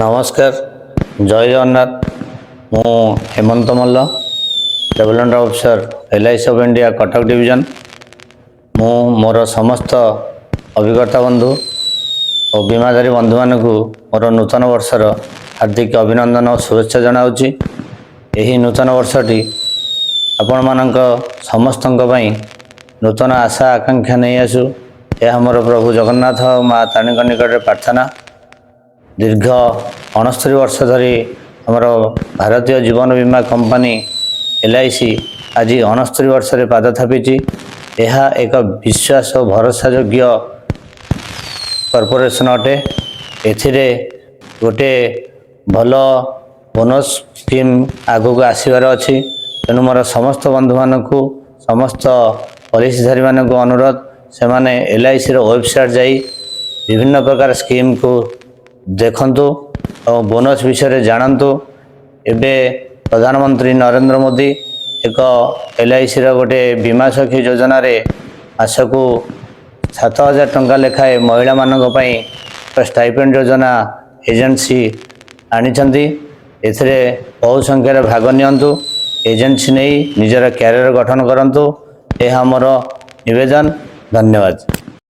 नमस्कार जय जगन्नाथ मु Hemant Malla development officer LIC of India Cuttack division मु मोर समस्त अभिकर्ता बंधु और बीमाधारी बंधु मानक मोर नूतन वर्षर हार्दिक अभिनंदन और शुभेच्छा जनाऊँगी। यही नूतन वर्षटी आपण मानक समस्त नूतन आशा आकांक्षा नहीं आसु यह मोर प्रभु जगन्नाथ माँ ताणी निकट प्रार्थना। दीर्घ 69 वर्ष धरी आमर भारतीय जीवन बीमा कंपनी LIC आज 69 वर्ष रे पाद थापी। यह एक विश्वास और भरोसा योग्य कॉर्पोरेशन अटे। एथिरे गोटे भल बोनस स्कीम आगु को आसबार अच्छी। तेणु मोर समस्त बंधु मानक समस्त पॉलिसीधारी मानक अनुरोध से माने LIC वेबसाइट जाई विभिन्न प्रकार स्कीम को देखंतु और बोनस विषय जानतु। एबे प्रधानमंत्री नरेंद्र मोदी एक LIC गोटे बीमा सखी योजना रे मासकू 7,000 टंका लेखाए महिला मानक पई स्टाइपेंड योजना एजेंसी आनिछंती। एथिरे बहु संख्यार भाग नियंतु। एजेंसी नहीं निजर कैरियर गठन करंतु। यह हमर निवेदन। धन्यवाद।